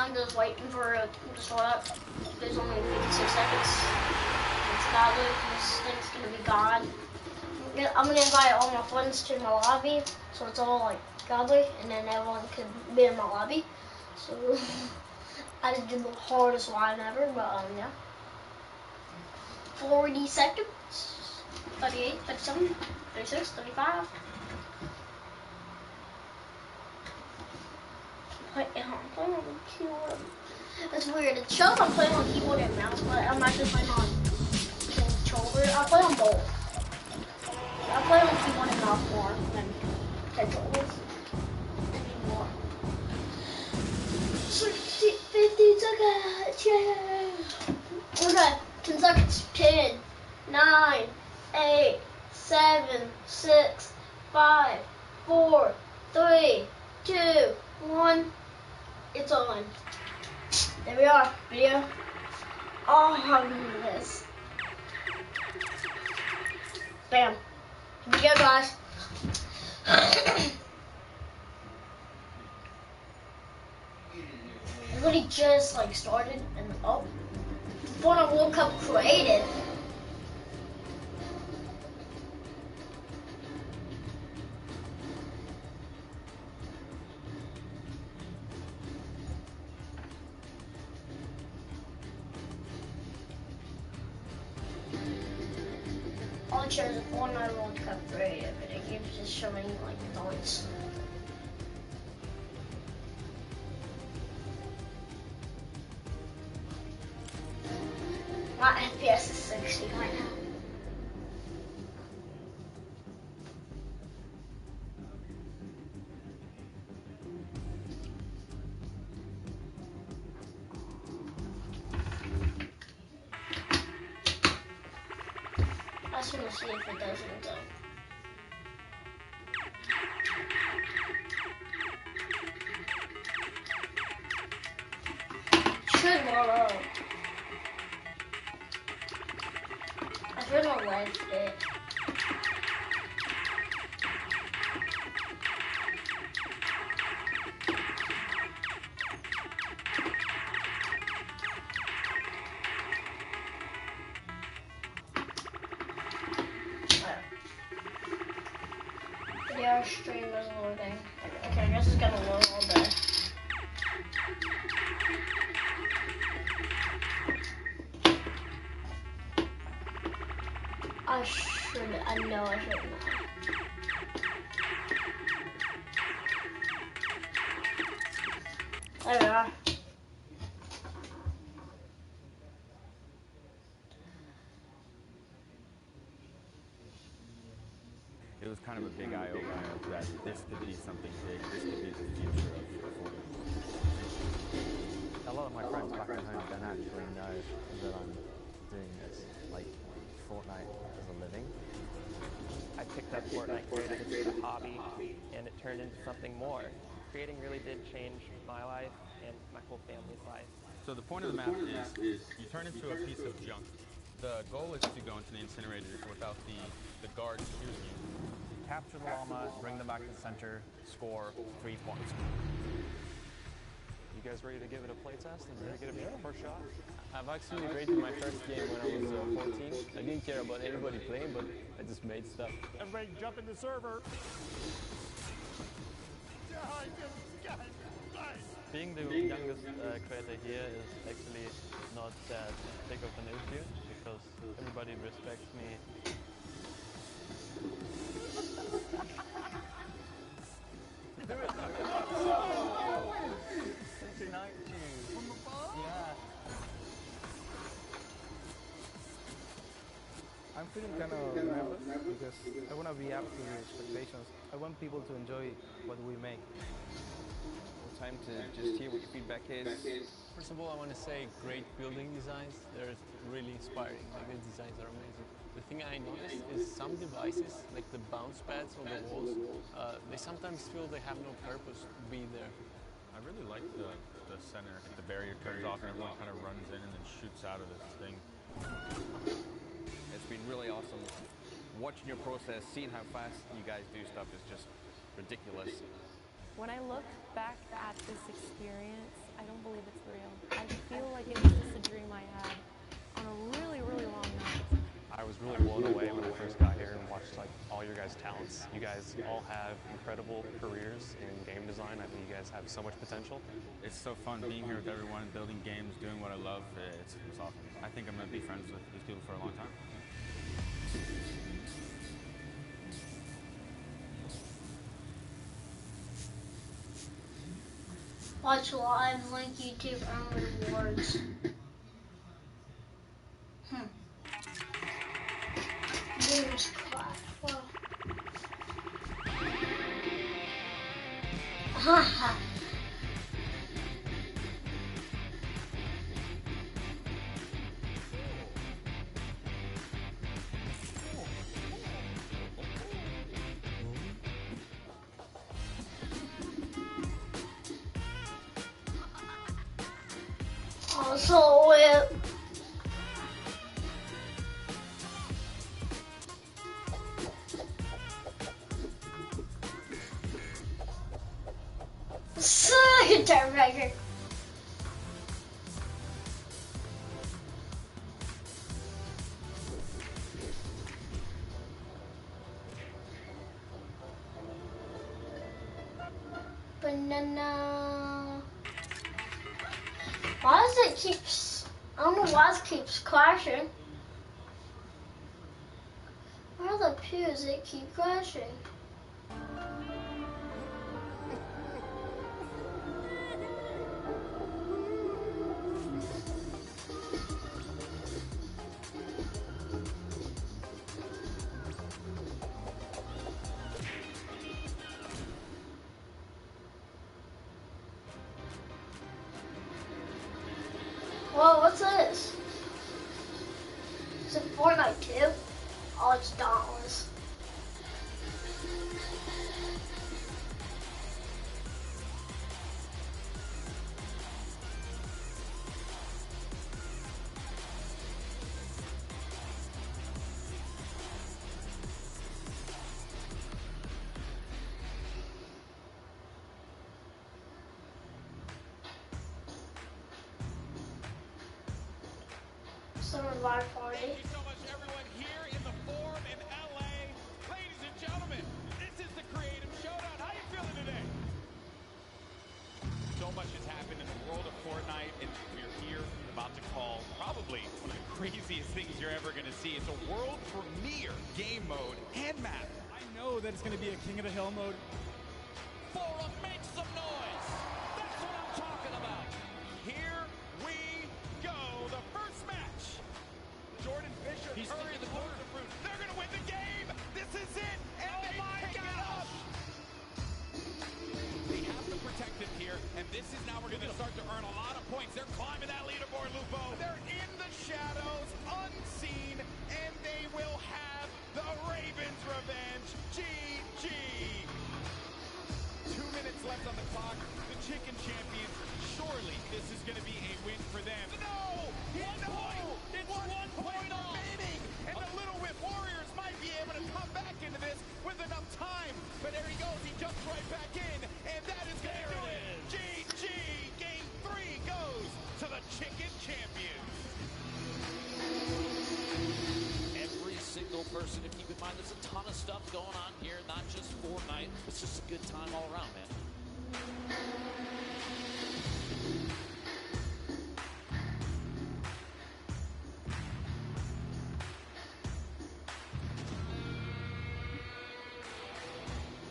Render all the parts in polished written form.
I'm just waiting for it to start up. There's only 56 seconds. It's godly. This thing's gonna be God. I'm gonna invite all my friends to my lobby, so it's all like godly, and then everyone can be in my lobby. So I just did the hardest line ever, but yeah. 40 seconds. 38, 37, 36, 35. I'm playing on the keyboard. It's weird. It shows I'm playing on keyboard and mouse, but I'm actually playing on controller. I play on both. I play on keyboard and mouse more than controllers anymore. 60, 50 seconds. Yeah. Okay, 10 seconds. 10, 9, 8, 7, 6, 5, 4, 3, 2, 1. It's on. There we are. Video. Oh, how good it is. Bam. Here we go, guys. It really just like started and oh, Fortnite World Cup created. All it shows is Fortnite World Cup created, but it keeps just showing like dots. My FPS is 60 right now. I just want to see if it doesn't though. Should load. I should have left it. Video stream is loading. Okay, I guess it's gonna load all day. I know I should not. There we are. It was kind of a big eye-opener that this could be something big, this could be the future of Fortnite. A lot of my friends back at home don't actually know that I'm doing this, like Fortnite as a living. I picked up Fortnite, created it as a hobby, and it turned into something more. Creating really did change my life and my whole family's life. So the point of the map is you turn into a piece of junk. The goal is to go into the incinerator without the guards shooting you. Capture the llama, bring them back to the center, score 3 points. You guys ready to give it a play test and ready to give it a first shot? I've actually rated my first game when I was 14. I didn't care about anybody playing, but I just made stuff. Everybody jump in the server. Being the youngest creator here is actually not that big of an issue because everybody respects me. Do it! 69 from above? Yeah. I'm feeling kind of nervous because I want to be up to the expectations. I want people to enjoy what we make. Time to just hear what your feedback is. First of all, I want to say great building designs. They're really inspiring. Like, the designs are amazing. The thing I noticed is some devices, like the bounce pads on the walls, they sometimes feel they have no purpose to be there. I really like the center. The barrier turns off and everyone kind of runs in and then shoots out of this thing. It's been really awesome. Watching your process, seeing how fast you guys do stuff is just ridiculous. When I look back at this experience, I don't believe it's guys all have incredible careers in game design. I think you guys have so much potential. It's so fun being here with everyone, building games, doing what I love. It's awesome. I think I'm going to be friends with these people for a long time. Watch live, link YouTube, earn rewards. Games class. Wow. Haha. Also, guitar maker. Banana. Why does it keep? I don't know why it keeps crashing. Why are the pews that keep crashing? Whoa, what's this? Is it Fortnite too? Oh, it's Dauntless. Summer Vibe Party. Thank you so much, everyone, here in the Forum in LA. Ladies and gentlemen, this is the Creative Showdown. How you feeling today? So much has happened in the world of Fortnite, and we're here about to call probably one of the craziest things you're ever going to see. It's a world premiere game mode and map. I know that it's going to be a King of the Hill mode. Forum, make some noise. That's what I'm talking about. Here we go. The first match. Jordan Fisher. He's in the corner. They're going to win the game. This is it. And oh my gosh. They have to protect it here. And this is now we're going to start to earn a lot of points. They're climbing that leaderboard, Lupo. They're in the shadows, unseen, and they will have the Ravens' revenge. GG. 2 minutes left on the clock. The Chicken Champions, surely this is going to be a win for them. No! It's 1 point remaining! And the Little Whip Warriors might be able to come back into this with enough time. But there he goes. He jumps right back in. And that is going to do it. GG! Game 3 goes to the Chicken Champions. Every single person to keep in mind, there's a ton of stuff going on here, not just Fortnite. It's just a good time all around, man.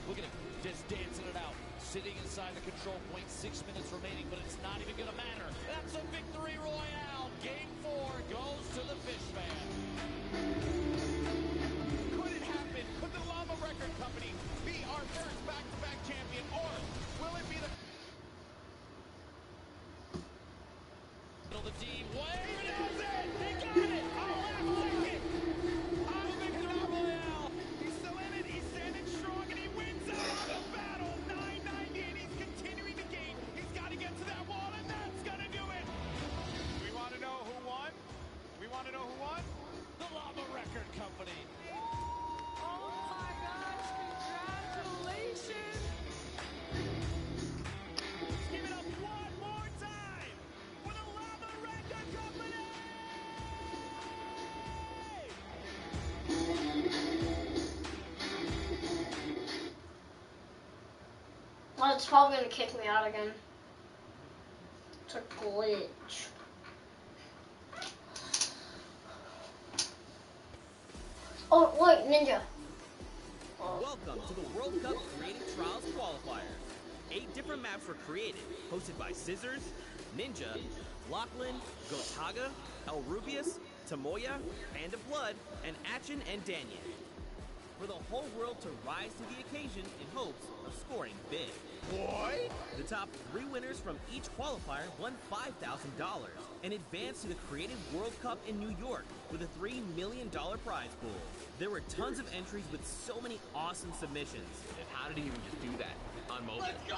Look at him, just dancing it out. Sitting inside the control point, 6 minutes remaining, but it's not even going to matter. That's a victory royale. Game 4 goes to the Fishman. Could it happen? Could the Llama Record Company be our first back-to-back champion, or will it be the... The D way. He does it! He got it! Our last second! Our victory royale! He's still in it, he's standing strong, and he wins out on the battle! 990, and he's continuing to gain. He's got to get to that wall, and that's gonna do it! We want to know who won? We want to know who won? The Llama Record Company. Oh my gosh, congratulations! Give it up one more time for the Llama Record Company! it's probably gonna kick me out again. It's a glitch. Oh, wait, Ninja. Welcome to the World Cup Creative Trials Qualifiers. 8 different maps were created, hosted by Scissors, Ninja, Lachlan, Gotaga, El Rubius, Tamoya, Panda Blood, and Achin and Danyan. For the whole world to rise to the occasion in hopes of scoring big. What? The top 3 winners from each qualifier won $5,000 and advanced to the Creative World Cup in New York with a $3 million prize pool. There were tons of entries with so many awesome submissions. And how did he even just do that on mobile? Let's go!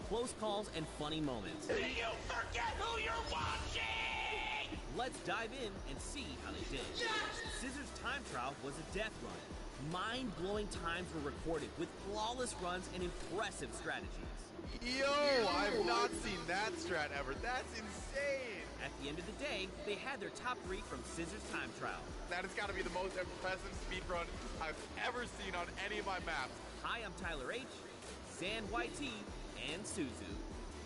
Close calls and funny moments. Do you forget who you're watching? Let's dive in and see how they did. Yes! Scissors time trial was a death run. Mind-blowing times were recorded with flawless runs and impressive strategies. Yo, I've not seen that strat ever. That's insane. At the end of the day, they had their top 3 from Scissors time trial. That has got to be the most impressive speedrun I've ever seen on any of my maps. Hi, I'm Tyler H, San YT, and Suzu.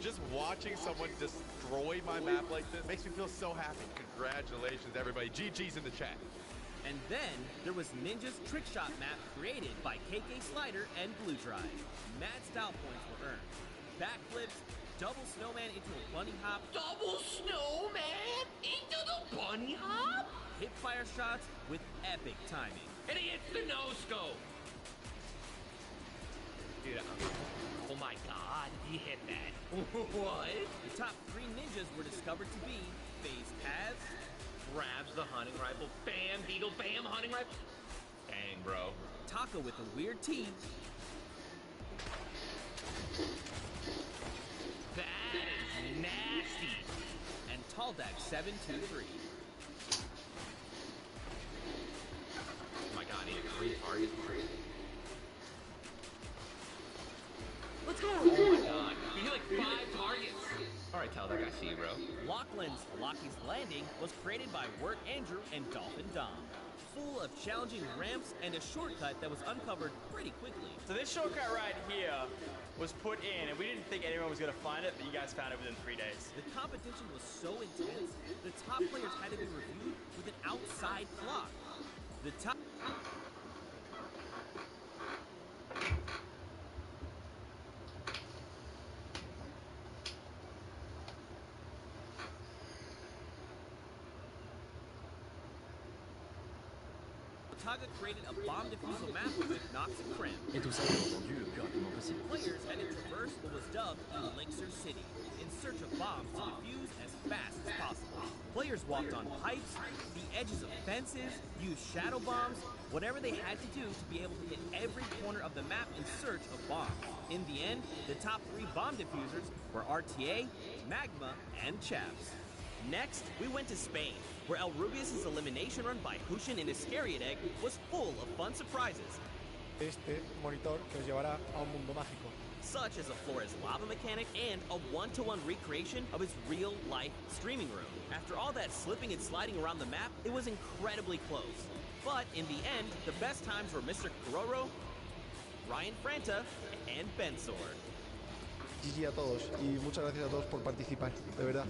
Just watching someone destroy my map like this makes me feel so happy. Congratulations, everybody. GG's in the chat. And then there was Ninja's trick shot map created by KK Slider and Blue Drive. Mad style points were earned. Backflips, double snowman into a bunny hop. Double snowman into the bunny hop? Hip fire shots with epic timing. And he hits the no-scope. Dude, oh my god, he hit that. What? The top 3 ninjas were discovered to be Phase Paths, Grabs the hunting rifle, bam, beagle, bam, hunting rifle. Dang, bro. Taka with a weird T, That is nasty. and Taldak 723. Oh my god, he had 3 targets. Let's go. Oh my god, he hit like 5 targets. Alright, Tal, that I see you, bro. Lachlan's Locky's Landing was created by Wirt Andrew and Dolphin Dom. Full of challenging ramps and a shortcut that was uncovered pretty quickly. So this shortcut right here was put in, and we didn't think anyone was going to find it, but you guys found it within 3 days. The competition was so intense, the top players had to be reviewed with an outside clock. The top... Taga created a bomb defusal map with Nox and Crim. Et tout ça est entendu le plus rapidement possible. Players had to traverse what was dubbed Elixir City in search of bombs to defuse as fast as possible. Players walked on pipes, the edges of fences, used shadow bombs, whatever they had to do to be able to hit every corner of the map in search of bombs. In the end, the top 3 bomb diffusers were RTA, Magma, and Chaps. Next, we went to Spain, where El Rubius' elimination run by Hushin and Iscariot Egg was full of fun surprises. Este monitor que os llevará a un mundo mágico. Such as a Flores lava mechanic and a one-to-one recreation of his real-life streaming room. After all that slipping and sliding around the map, it was incredibly close. But in the end, the best times were Mr. Kororo, Ryan Franta, and Bensor. GG a todos y muchas gracias a todos por participar, de verdad.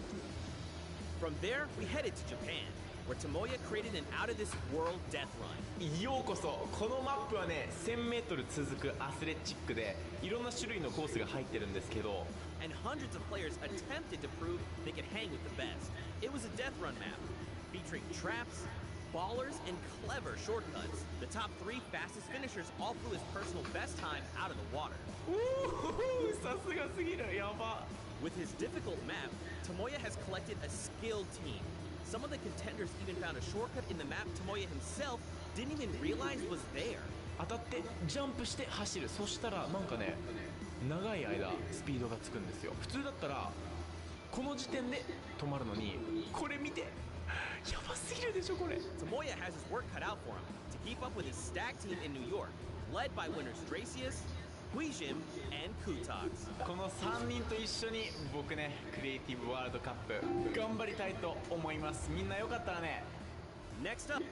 From there, we headed to Japan, where Tomoya created an out-of-this-world death run. ようこそ。このマップはね、1000メートル続くアスレチックで、いろんな種類のコースが入ってるんですけど、And hundreds of players attempted to prove they could hang with the best. It was a death run map, featuring traps, ballers, and clever shortcuts. The top 3 fastest finishers all flew his personal best time out of the water. さすがすぎる。やば。With his difficult map, Tomoya has collected a skilled team. Some of the contenders even found a shortcut in the map Tomoya himself didn't even realize was there. 当たってジャンプして走る。そしたらなんかね、長い間スピードがつくんですよ。普通だったらこの時点で止まるのに、これ見て。やばすぎるでしょこれ。Tomoya has his work cut out for him to keep up with his stack team in New York, led by winners Dracius, Huijim, and Kutox. この3人と一緒に僕ね、クリエイティブワールドカップ頑張りたいと思います。みんなよかったらね。Next up.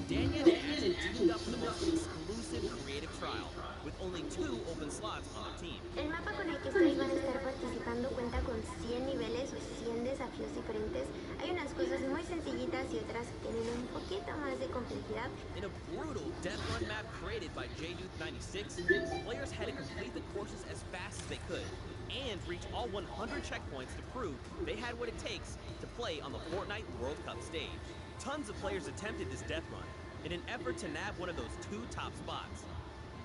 Dan yet hasn't teamed up for the most exclusive creative trial, with only 2 open slots on their team. El mapa con el que ustedes van a estar participando cuenta con 100 niveles o 100 desafíos diferentes. Hay unas cosas muy sencillitas y otras que tienen un poquito más de complejidad. In a brutal death run map created by JDuke96, players had to complete the courses as fast as they could and reach all 100 checkpoints to prove they had what it takes to play on the Fortnite World Cup stage. Tons of players attempted this death run in an effort to nab one of those 2 top spots.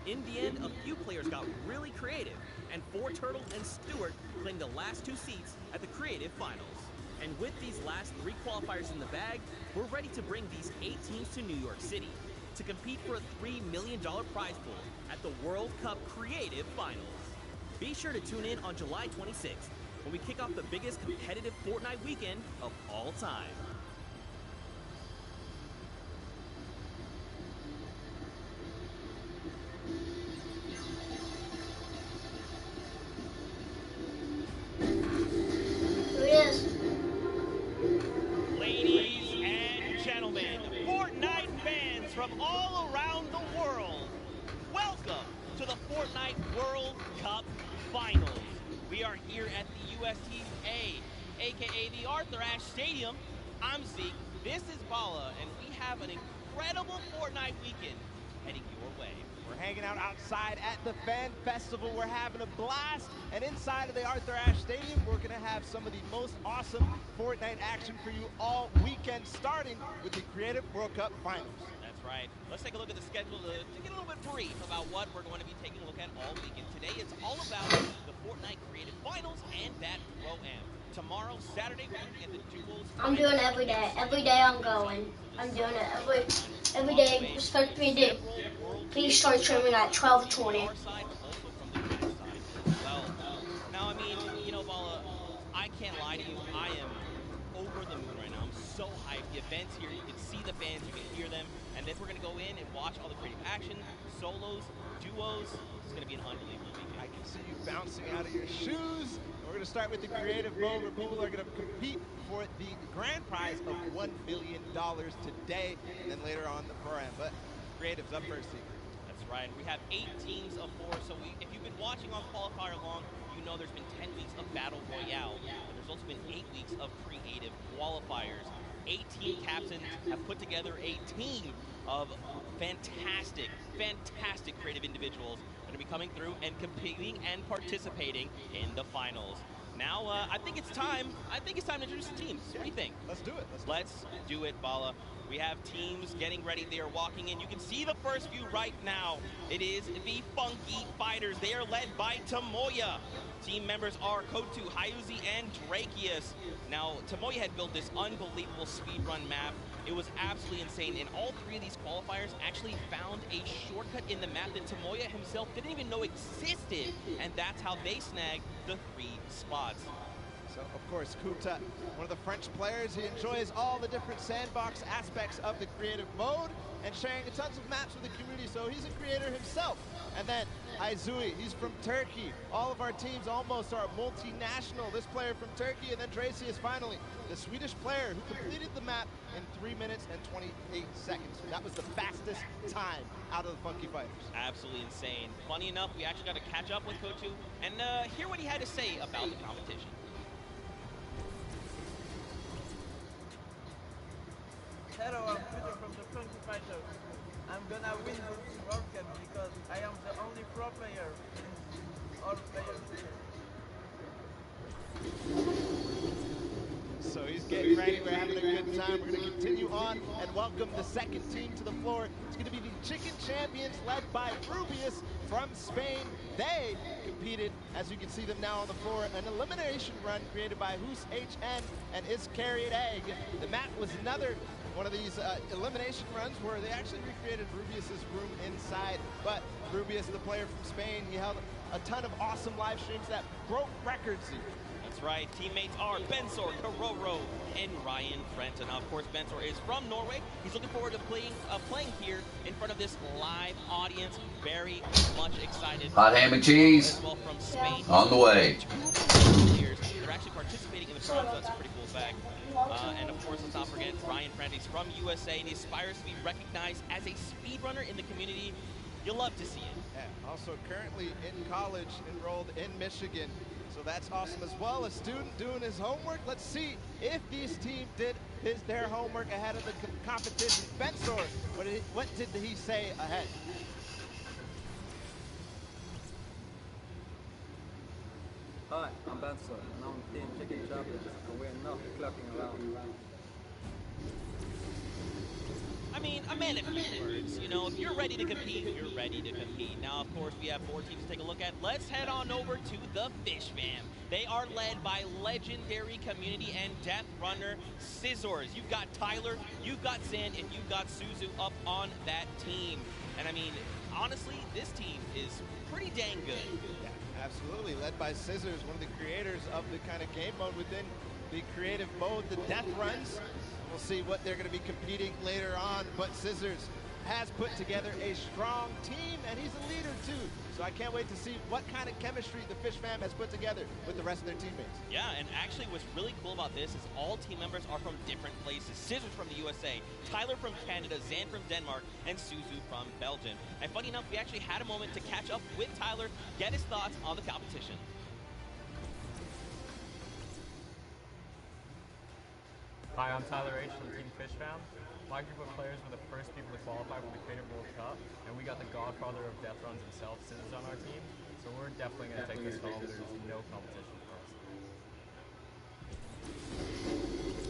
In the end, a few players got really creative, and 4Turtle and Stewart claimed the last 2 seats at the creative finals. And with these last 3 qualifiers in the bag, we're ready to bring these 8 teams to New York City to compete for a $3 million prize pool at the World Cup Creative Finals. Be sure to tune in on July 26th when we kick off the biggest competitive Fortnite weekend of all time. Ladies and gentlemen, Fortnite fans from all around the world, welcome to the Fortnite World Cup Finals. We are here at the USTA, aka the Arthur Ashe Stadium. I'm Zeke, this is Bala, and we have an incredible Fortnite weekend heading your way. We're hanging out outside at the Fan Festival. We're having a blast. And inside of the Arthur Ashe Stadium, we're going to have some of the most awesome Fortnite action for you all weekend, starting with the Creative World Cup Finals. That's right. Let's take a look at the schedule to get a little bit brief about what we're going to be taking a look at all weekend. Today, it's all about the Fortnite Creative Finals and that Pro-Am. Tomorrow, Saturday, we're looking at the duos. I'm doing it every day. Every day I'm going. I'm doing it every day. Start 3D. Please start streaming at 12:20. Well, now, I mean, you know, Bala, I can't lie to you. I am over the moon right now. I'm so hyped. The event's here. You can see the fans. You can hear them. And then we're going to go in and watch all the creative action, solos, duos. It's going to be an unbelievable weekend. I can see you bouncing out of your shoes. We're going to start with the creative mode where people are going to compete for the grand prize of $1 billion today, and then later on the Pro-Am. But creative's up first, Zeke. That's right. We have 8 teams of 4. So if you've been watching on Qualifier long, you know there's been 10 weeks of Battle Royale. But there's also been 8 weeks of creative qualifiers. 18 captains have put together a team of fantastic creative individuals that are going to be coming through and competing and participating in the finals. Now, I think it's time to introduce the teams. What do you think? Let's do it. Let's do it, Bala. We have teams getting ready. They are walking in. You can see the first view right now. It is the Funky Fighters. They are led by Tomoya. Team members are Kotu, Hyuzi, and Drakius. Now, Tomoya had built this unbelievable speedrun map. It was absolutely insane, and all 3 of these qualifiers actually found a shortcut in the map that Tomoya himself didn't even know existed, and that's how they snagged the 3 spots. So, of course, Kuta, one of the French players, he enjoys all the different sandbox aspects of the creative mode and sharing tons of maps with the community, so he's a creator himself. And then Aizui, he's from Turkey. All of our teams almost are multinational. This player from Turkey, and then Tracy is finally the Swedish player who completed the map in 3 minutes and 28 seconds. That was the fastest time out of the Funky Fighters. Absolutely insane. Funny enough, we actually got to catch up with Kotu and hear what he had to say about the competition. Hello, I'm Peter from the Funky Fighters. I'm gonna win this World Cup because I am the only pro player in all players here. So he's getting ready, we're having a good time. We're gonna continue on and welcome the second team to the floor. It's gonna be the Chicken Champions led by Rubius from Spain. They competed, as you can see them now on the floor, an elimination run created by Hoos HN and Is Carried Egg. The map was another one of these elimination runs where they actually recreated Rubius's room inside. But Rubius, the player from Spain, he held a ton of awesome live streams that broke records. That's right. Teammates are Bensor, Karoro, and Ryan Frenton. Now, of course, Bensor is from Norway. He's looking forward to playing here in front of this live audience. Very much excited. Hot ham and cheese as well from Spain. on the way. they're actually participating in the pros. That's a pretty cool fact. And of course, let's not forget Ryan Frantis from USA, and he aspires to be recognized as a speedrunner in the community. You'll love to see it. Yeah, also currently in college, enrolled in Michigan. So that's awesome as well. A student doing his homework. Let's see if this team did their homework ahead of the competition. Fensor, what did he say ahead? Hi, I'm Benson, and I'm Team Chicken Champions, and we're not clucking around. I mean, a man of few words. You know, if you're ready to compete, you're ready to compete. Now, of course, we have 4 teams to take a look at. Let's head on over to the Fish Fam. They are led by legendary community and death runner Scissors. You've got Tyler, you've got Zan, and you've got Suzu up on that team. And I mean, honestly, this team is pretty dang good. Yeah, absolutely. Led by Scissors, one of the creators of the kind of game mode within the creative mode, the death runs. We'll see what they're going to be competing later on, but Scissors has put together a strong team, and he's a leader too. So I can't wait to see what kind of chemistry the Fish Fam has put together with the rest of their teammates. Yeah, and actually what's really cool about this is all team members are from different places. Scissors from the USA, Tyler from Canada, Zan from Denmark, and Suzu from Belgium. And funny enough, we actually had a moment to catch up with Tyler, get his thoughts on the competition. Hi, I'm Tyler H. from Team Fish Fam. My group of players were the first people to qualify for the Creative World Cup, and we got the godfather of death runs himself, Scissors, on our team. So we're definitely going to take this home. There's no competition for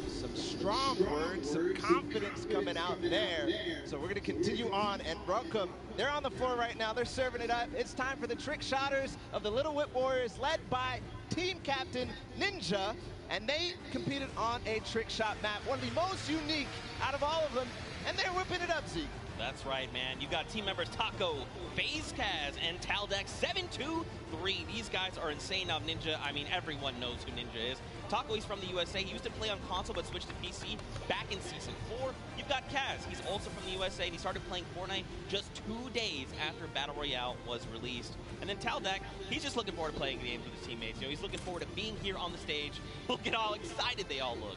us. Some strong words, some confidence coming out there. So we're going to continue on, and Brockham, they're on the floor right now. They're serving it up. It's time for the trick shotters of the Little Whip Warriors, led by team captain Ninja. And they competed on a trick shot map, one of the most unique out of all of them, and they're whipping it up, Zeke. That's right, man. You got team members Taco, FaZe Kaz, and Taldex 723. These guys are insane. Now, Ninja, I mean, everyone knows who Ninja is. Taco, he's from the USA. He used to play on console, but switched to PC back in Season 4. You've got Kaz. He's also from the USA, and he started playing Fortnite just 2 days after Battle Royale was released. And then Taldex, he's just looking forward to playing games with his teammates. You know, he's looking forward to being here on the stage. Look at how excited they all look.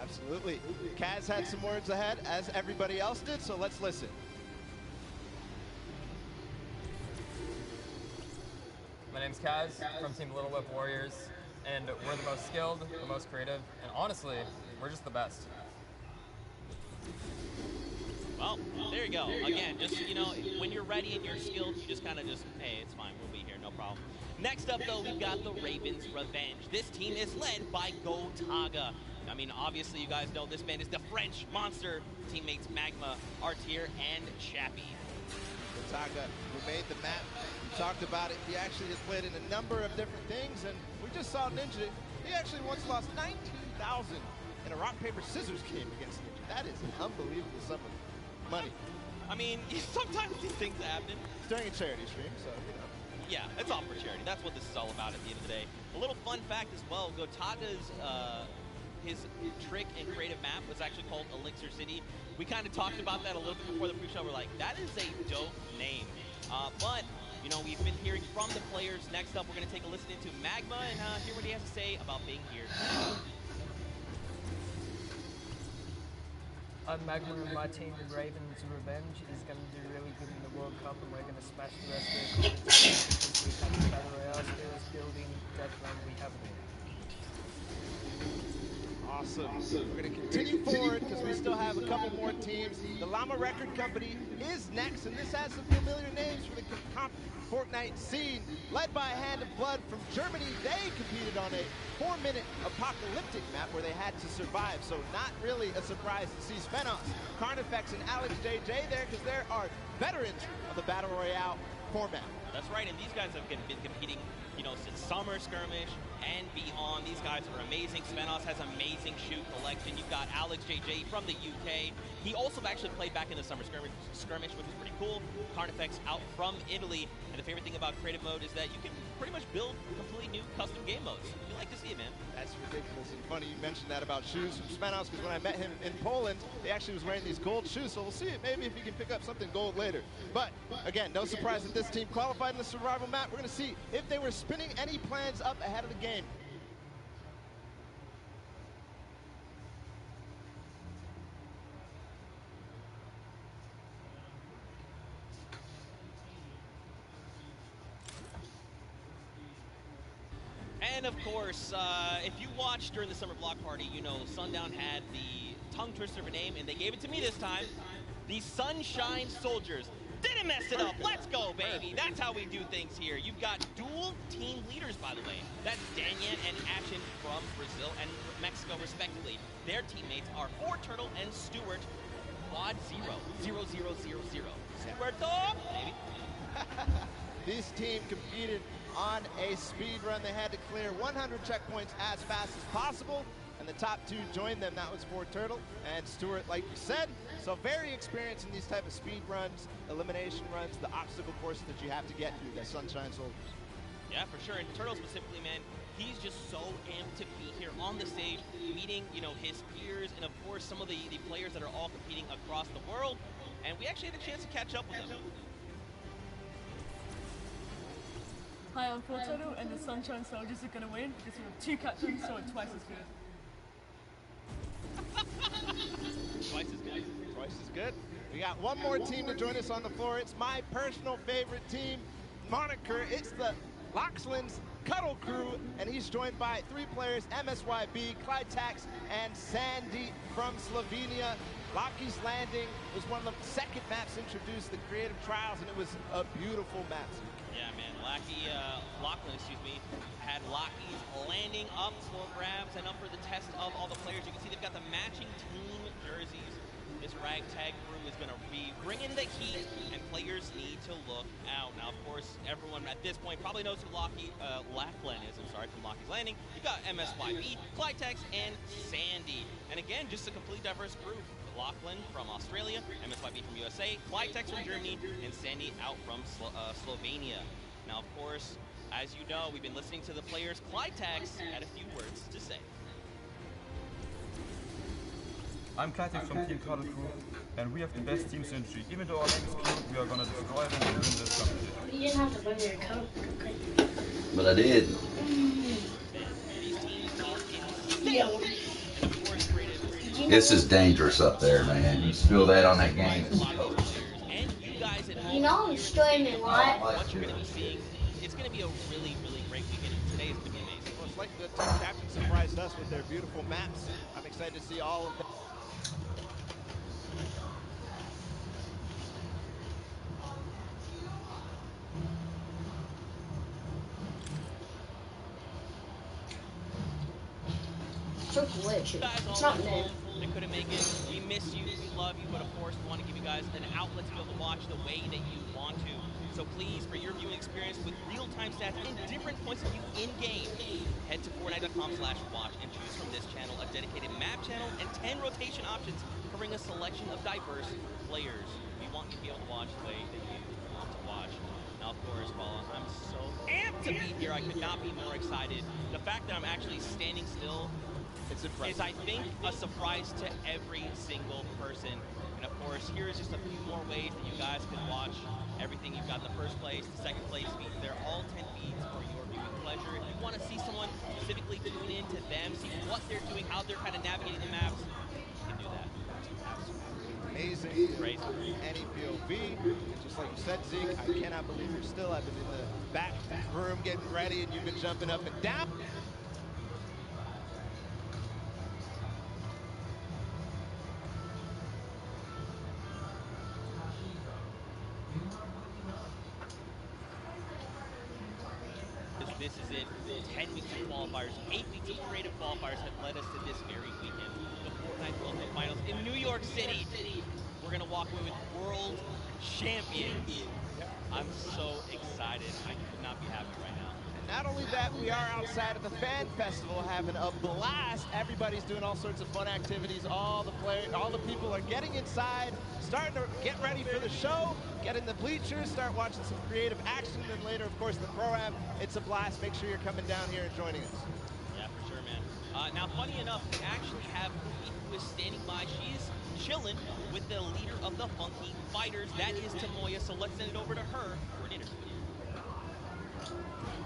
Absolutely. Kaz had some words ahead, as everybody else did, so let's listen. My name's Kaz from Team Little Whip Warriors, and we're the most skilled, the most creative, and honestly, we're just the best. Well, there you go. Again, just, you know, when you're ready and you're skilled, you just kind of just, hey, it's fine, we'll be here, no problem. Next up, though, we've got the Ravens Revenge. This team is led by Gotaga. I mean, obviously, you guys know this man is the French monster. Teammates Magma, Artier, and Chappie. Gotaga, who made the map, we talked about it. He actually has played in a number of different things, and we just saw Ninja. He actually once lost 19,000 in a rock, paper, scissors game against Ninja. That is an unbelievable sum of money. I mean, sometimes these things happen. It's during a charity stream, so, you know. Yeah, it's all for charity. That's what this is all about at the end of the day. A little fun fact as well, Gotaga's his trick and creative map was actually called Elixir City. We kind of talked about that a little bit before the pre-show. We're like, that is a dope name. But, you know, we've been hearing from the players. Next up, we're going to take a listen into Magma and hear what he has to say about being here. I'm Magma, and my team, the Ravens Revenge, is going to do really good in the World Cup, and we're going to smash the rest of the competition because we have the Battle Royale skills, building, death run, we have it all. Awesome. We're going to continue forward because we still have a couple more teams. The Llama Record Company is next, and this has some familiar names for the Fortnite scene. Led by Hand of Blood from Germany, they competed on a 4-minute apocalyptic map where they had to survive, so not really a surprise to see Svenos, Carnifex, and Alex JJ there because there are veterans of the Battle Royale format. That's right, and these guys have been competing, you know, since Summer Skirmish and beyond. These guys are amazing. Svenos has amazing shoot collection. You've got Alex JJ from the UK. He also actually played back in the Summer Skirmish, which was pretty cool. Carnifex out from Italy. And the favorite thing about creative mode is that you can pretty much build completely new custom game modes. You like to see it, man. That's ridiculous and funny you mentioned that about shoes from Svenos, because when I met him in Poland, he actually was wearing these gold shoes, so we'll see maybe if he can pick up something gold later. But again, no surprise that this team qualified in the survival map. We're going to see if they were spinning any plans up ahead of the game. And of course, if you watched during the summer block party, you know Sundown had the tongue twister of a name, and they gave it to me this time. The Sunshine Soldiers. Didn't mess it up. Let's go, baby. That's how we do things here. You've got dual team leaders, by the way. That's Danyan and Ashen from Brazil and Mexico, respectively. Their teammates are Turtle and Stuart. Quad 0, 0, 0, 0, 0. Stuart, maybe. This team competed on a speed run. They had to clear 100 checkpoints as fast as possible, and the top two joined them. That was Turtle and Stuart, like you said. So very experienced in these type of speed runs, elimination runs, the obstacle courses that you have to get through, the Sunshine Soldiers. Yeah, for sure. And Turtle specifically, man, he's just so amped to be here on the stage, meeting, you know, his peers and, of course, some of the players that are all competing across the world. And we actually had a chance to catch up with them. Hi, I'm Fortnite, and the Sunshine Soldiers are going to win because we have two captains, so it's twice as good. Twice as good. Twice as good. We got one more team to join us on the floor. It's my personal favorite team moniker. It's the Loxland's Cuddle Crew, and he's joined by three players, MSYB, Clytax, and Sandy from Slovenia. Lockie's Landing was one of the second maps introduced, the creative trials, and it was a beautiful map. Yeah, man. Lachlan, had Lockie's Landing up for grabs and up for the test of all the players. You can see they've got the matching team jerseys. This ragtag crew is going to be bringing the heat, and players need to look out. Now, of course, everyone at this point probably knows who Lachlan is. I'm sorry, from Lockie's Landing. You've got MSYB, Clytex, and Sandy. And again, just a complete diverse group. Lachlan from Australia, MSYB from USA, Clytex from Germany, and Sandy out from Slovenia. Now, of course, as you know, we've been listening to the players. Clytex had a few words to say. I'm Clytex from Team Cuddle Crew, and we have the best team synergy. Even though our name is Crew, we are gonna destroy them and win this competition. You didn't have to bring your coat. But I did. This is dangerous up there, man. You spill that on that game. You know I'm streaming, right? What you're going to be seeing, it's going to be a really, really great weekend. Today is going to be amazing. Well, it's like the team captain surprised us with their beautiful maps. I'm excited to see all of them. So glitchy. It's not new. They couldn't make it. We miss you. We love you. But of course, we want to give you guys an outlet to be able to watch the way that you want to. So please, for your viewing experience with real-time stats and different points of view in-game, head to Fortnite.com/watch and choose from this channel a dedicated map channel and 10 rotation options covering a selection of diverse players. We want you to be able to watch the way that you want to watch. Now, of course, Paula, I'm so amped to be here. I could not be more excited. The fact that I'm actually standing still is, I think, a surprise to every single person. And of course, here's just a few more ways that you guys can watch everything you've got in the first place, the second place feeds. They're all 10 feeds for your viewing pleasure. If you want to see someone specifically tune in to them, see what they're doing, how they're kind of navigating the maps, you can do that. Amazing. Crazy. Any POV. And just like you said, Zeke, I cannot believe you're still. I've been in the back room getting ready, and you've been jumping up and down. This is it. 10 weeks of qualifiers, 8 weeks of creative qualifiers have led us to this very weekend. The Fortnite World Cup Finals in New York City. We're going to walk away with world champions. I'm so excited. I could not be happier right now. And not only that, we are outside of the fan festival having a blast. Everybody's doing all sorts of fun activities. All the people are getting inside, starting to get ready for the show, get in the bleachers, start watching some creative action, and later, of course, the pro-am. It's a blast. Make sure you're coming down here and joining us. Yeah, for sure, man. Now, funny enough, we actually have Poopy, who is standing by. She's chilling with the leader of the Funky Fighters. That is Tamoya, so let's send it over to her for an interview.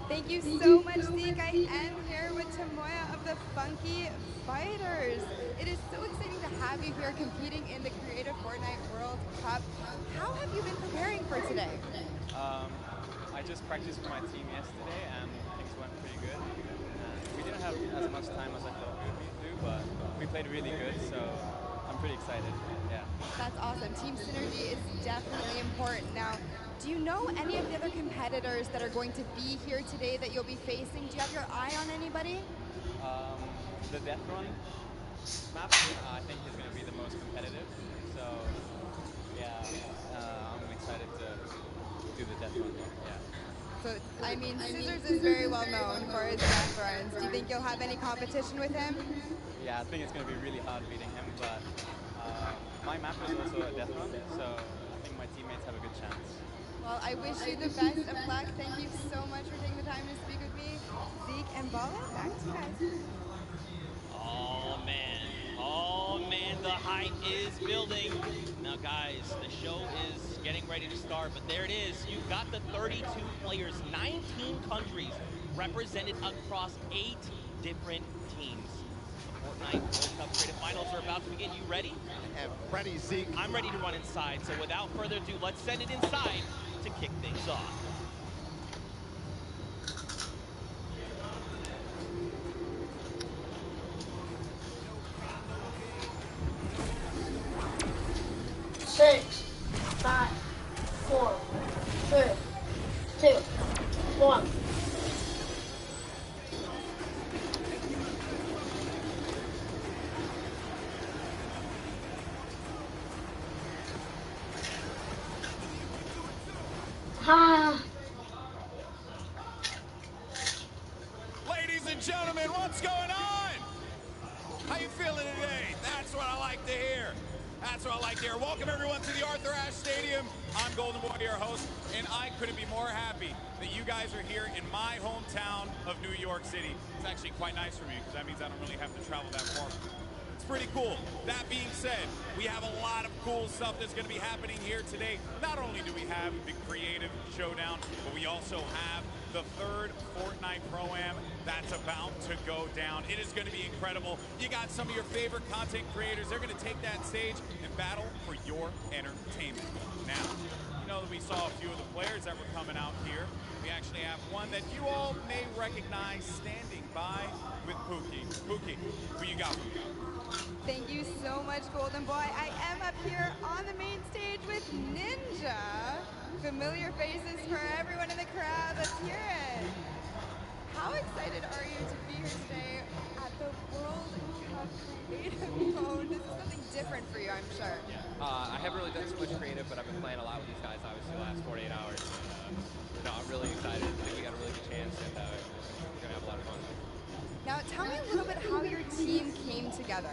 Thank you so much, Zeke. I am here with Tamoya of the Funky Fighters. It is so exciting to have you here competing in the Creative Fortnite World Cup. How have you been preparing for today? I just practiced with my team yesterday and things went pretty good. And We didn't have as much time as I thought we would do, but we played really good, so I'm pretty excited. Yeah. That's awesome. Team synergy is definitely important. Now, do you know any of the other competitors that are going to be here today that you'll be facing? Do you have your eye on anybody? The Death Run map, I think, is going to be the most competitive. So, yeah, I'm excited to do the Death Run. Yeah. So, I mean, Scissors is very well known for his death runs. Do you think you'll have any competition with him? Yeah, I think it's going to be really hard beating him, but my map is also a Death Run, so I think my teammates have a good chance. Well, I wish you the best of luck. Thank you so much for taking the time to speak with me. Zeke and Bala, back to you guys. Oh man, the hype is building. Now guys, the show is getting ready to start, but there it is. You've got the 32 players, 19 countries represented across 8 different teams. The Fortnite World Cup Creative Finals are about to begin. You ready? And ready, Zeke. I'm ready to run inside, so without further ado, let's send it inside to kick things off. Six, 5, 4, 3, 2, 1. Ladies and gentlemen, what's going on? How you feeling today? That's what I like to hear. That's what I like to hear. Welcome everyone to the Arthur Ashe Stadium. I'm Golden Boy, your host, and I couldn't be more happy that you guys are here in my hometown of New York City. It's actually quite nice for me because that means I don't really have to travel that far. It's pretty cool. That being said, we have a lot of cool stuff that's going to be happening here today. Not only do we have the creative showdown, but we also have the third Fortnite Pro-Am that's about to go down. It is going to be incredible. You got some of your favorite content creators. They're going to take that stage and battle for your entertainment. Now, you know that we saw a few of the players that were coming out here. We actually have one that you all may recognize standing by with Pookie. Pookie, who you got for me? Thank you so much, Golden Boy. I am up here on the main stage with Ninja. Familiar faces for everyone in the crowd. Let's hear it. How excited are you to be here today at the World Cup Creative Mode? This is something different for you, I'm sure. I haven't really done too much creative, but I've been playing a lot with these guys, obviously, the last 48 hours. And, I'm really excited. I think we got a really good chance, and we're going to have a lot of fun. Now, tell me a little bit how your team came together.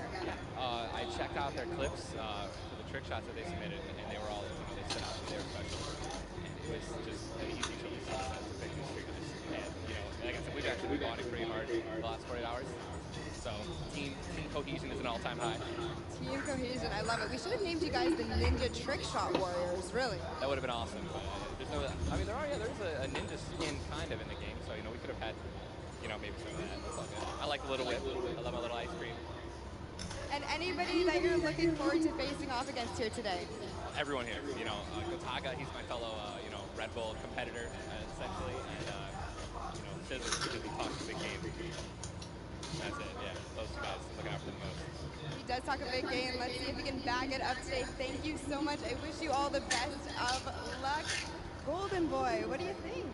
I checked out their clips for the trick shots that they submitted, and they were all, they stood out. They were special. And it was just an easy choice to pick these three guys. And, like I said, we've actually been bonding pretty hard the last 48 hours. So, team cohesion is an all-time high. Team cohesion, I love it. We should have named you guys the Ninja Trick Shot Warriors, really. That would have been awesome. There's no, I mean, there's a ninja skin kind of in the game, so, we could have had, maybe some of that. That's all good. I like the little whip. I love my little ice cream. And anybody that you're looking forward to facing off against here today? Everyone here. Gotaga, he's my fellow, Red Bull competitor, essentially. And, Scissors, because he talks a big game. That's it, yeah. Those two guys, looking out for the most. He does talk a big game. Let's see if we can back it up today. Thank you so much. I wish you all the best of luck. Golden Boy, what do you think?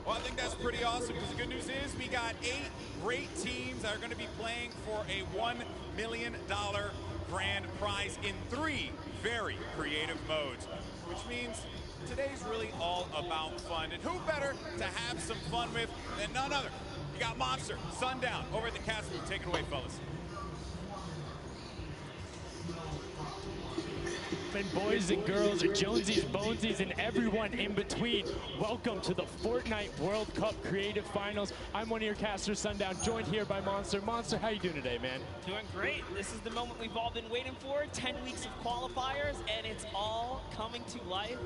Well, I think that's pretty awesome because the good news is we got 8 great teams that are going to be playing for a $1 million grand prize in 3 very creative modes, which means today's really all about fun. And who better to have some fun with than none other? You got Monster, Sundown, over at the castle. Take it away, fellas. And boys and girls, Jonesies, Bonesies, and everyone in between, welcome to the Fortnite World Cup Creative Finals. I'm one of your casters, Sundown, joined here by Monster. Monster, how you doing today, man? Doing great. This is the moment we've all been waiting for. 10 weeks of qualifiers, and it's all coming to life.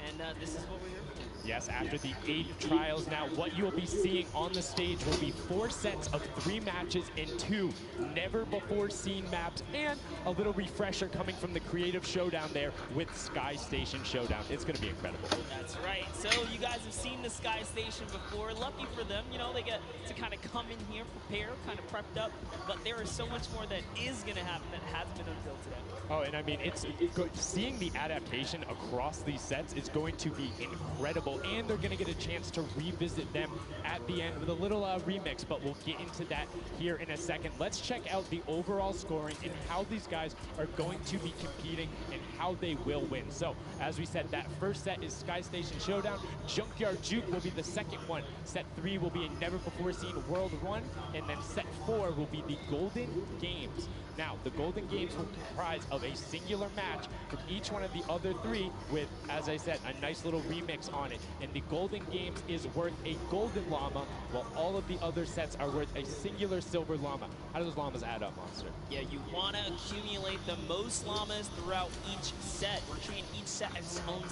And this is what we're here for. Yes, after the 8 trials now, what you'll be seeing on the stage will be 4 sets of 3 matches and 2 never-before-seen maps, and a little refresher coming from the Creative Showdown there with Sky Station Showdown. It's going to be incredible. That's right. So you guys have seen the Sky Station before. Lucky for them, you know, they get to kind of come in here, prepare, kind of prepped up. But there is so much more that is going to happen that hasn't been unveiled today. Oh, and I mean, it's good. Seeing the adaptation across these sets is going to be incredible, and they're going to get a chance to revisit them at the end with a little remix, but we'll get into that here in a second. Let's check out the overall scoring and how these guys are going to be competing and how they will win. So, as we said, that first set is Sky Station Showdown. Junkyard Juke will be the second one. Set 3 will be a never-before-seen World 1, and then set 4 will be the Golden Games. Now, the Golden Games will comprise of a singular match from each one of the other 3 with, as I said, a nice little remix on it. And the Golden Games is worth a golden llama, while all of the other sets are worth a singular silver llama. How do those llamas add up, Monster? Yeah, you want to accumulate the most llamas throughout each set. We're treating each set as its own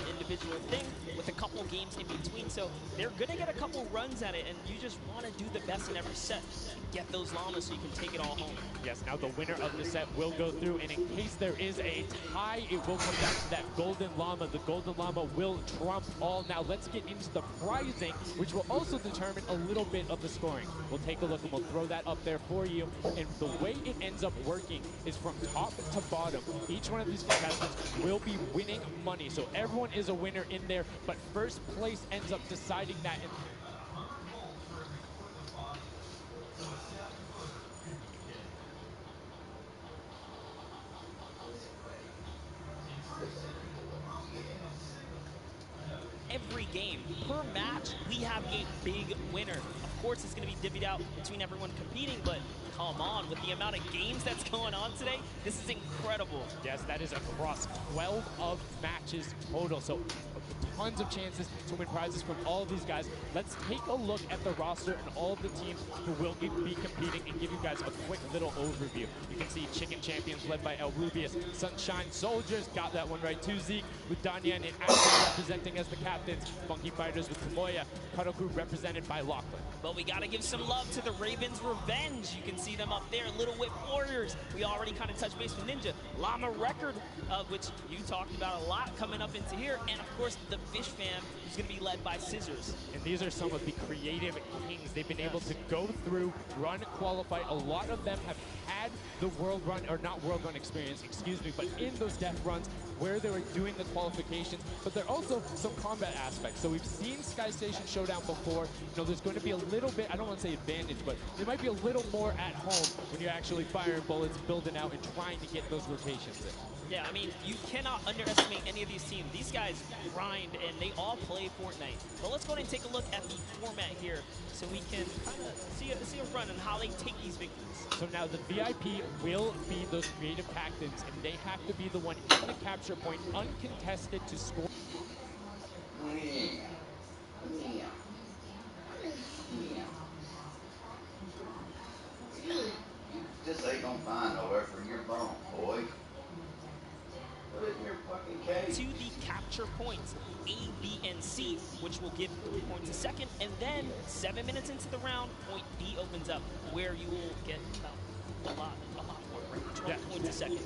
individual thing with a couple games in between. So they're going to get a couple runs at it, and you just want to do the best in every set and get those llamas so you can take it all home. Yes, now the winner of the set will go through, and in case there is a tie, it will come down to that golden llama. The golden llama will trump all. Now let's get into the prizing, which will also determine a little bit of the scoring. We'll take a look and we'll throw that up there for you. And the way it ends up working is from top to bottom. Each one of these contestants will be winning money. So everyone is a winner in there, but first place ends up deciding that. Every game, per match, we have a big winner. Of course, it's going to be divvied out between everyone competing, but come on, with the amount of games that's going on today, this is incredible. Yes, that is across 12 of matches total, so tons of chances to win prizes from all of these guys. Let's take a look at the roster and all of the teams who will be competing and give you guys a quick little overview. You can see Chicken Champions led by El Rubius, Sunshine Soldiers, got that one right too, Zeke, with Danyan and Ashley representing as the captains, Funky Fighters with Tomoya, Cuddle Crew represented by Lachlan. But we got to give some love to the Ravens Revenge. You can see them up there, Little Whip Warriors. We already kind of touched base with Ninja. Llama Record, which you talked about a lot coming up into here. And of course, the Fish Fam, who's going to be led by Scissors. And these are some of the creative kings. They've been able to go through, run, qualify. A lot of them have had the world run, or not world run experience, excuse me, but in those death runs where they were doing the qualifications, but there are also some combat aspects. So we've seen Sky Station Showdown before. You know, there's going to be a little bit, I don't want to say advantage, but there might be a little more at home when you're actually firing bullets, building out, and trying to get those rotations in. Yeah, I mean, you cannot underestimate any of these teams. These guys grind, and they all play Fortnite. But let's go ahead and take a look at the format here so we can kind of see a run on how they take these victories. So now the VIP will be those creative captains, and they have to be the one in the capture point, uncontested to score. This ain't gonna find nowhere for your bone, boy. Put it in your fucking cage. To the capture points, A, B, and C, which will give 3 points a second, and then 7 minutes into the round, point D opens up, where you will get a lot more, right? 12 points a second.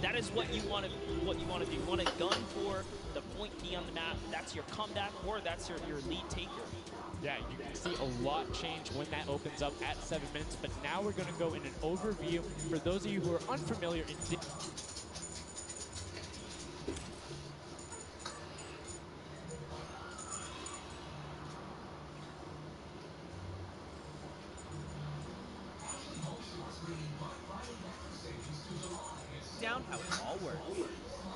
That is what you want to do. You want to gun for the point D on the map. That's your comeback, or that's your lead taker. Yeah, you can see a lot change when that opens up at 7 minutes, but now we're going to go in an overview for those of you who are unfamiliar in down how it all works.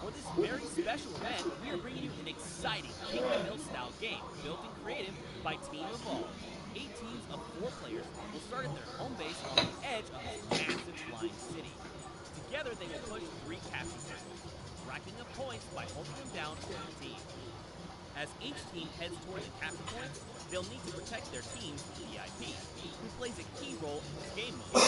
For this very special event, we are bringing you an exciting King of the Hill style game built and created by Team Evolve. 8 teams of 4 players will start at their home base on the edge of this massive flying city. Together, they will push 3 capture circles, racking up points by holding them down for the team. As each team heads toward the capture points, they'll need to protect their team's VIP, who plays a key role in this game mode.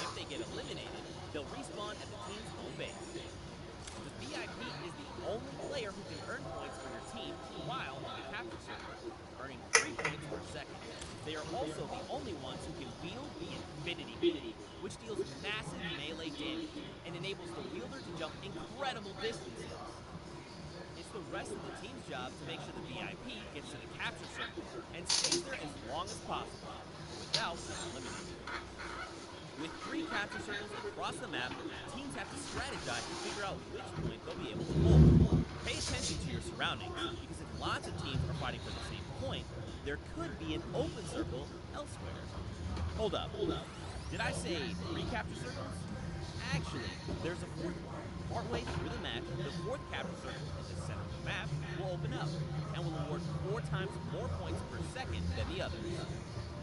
If they get eliminated, they'll respawn at the team's home base. The VIP is the only player who can earn points for your team while in the capture circle, earning 3 points per second. They are also the only ones who can wield the Infinity Beam, which deals massive melee damage and enables the wielder to jump incredible distances. It's the rest of the team's job to make sure the VIP gets to the capture circle and stays there as long as possible, without being eliminated. With 3 capture circles across the map, teams have to strategize to figure out which point they'll be able to hold. Pay attention to your surroundings, because if lots of teams are fighting for the same point, there could be an open circle elsewhere. Hold up. Did I say 3 capture circles? Actually, there's a 4th one. Partway through the match, the 4th capture circle in the center of the map will open up and will award 4 times more points per second than the others.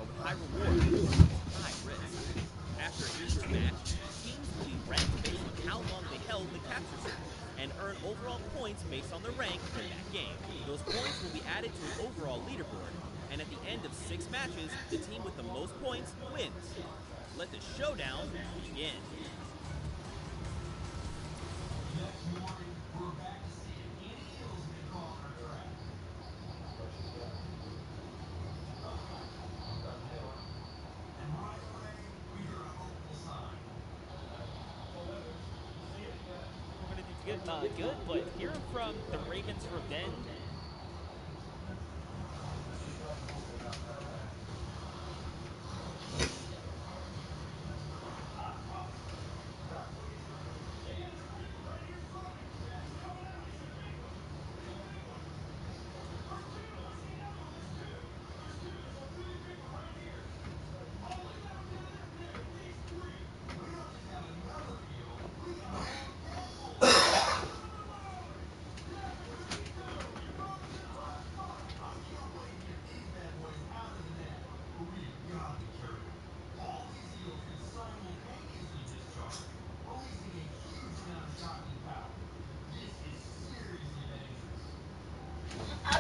But with high reward comes high risk. After each match, teams will be ranked based on how long they held the capture circle and earn overall points based on their rank in that game. Those points will be added to an overall leaderboard, and at the end of 6 matches, the team with the most points wins. Let the showdown begin. We're gonna do good, but hearing from the Ravens' Revenge.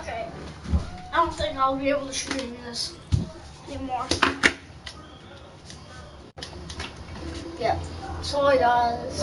Okay. I don't think I'll be able to stream this anymore. Yeah. So guys,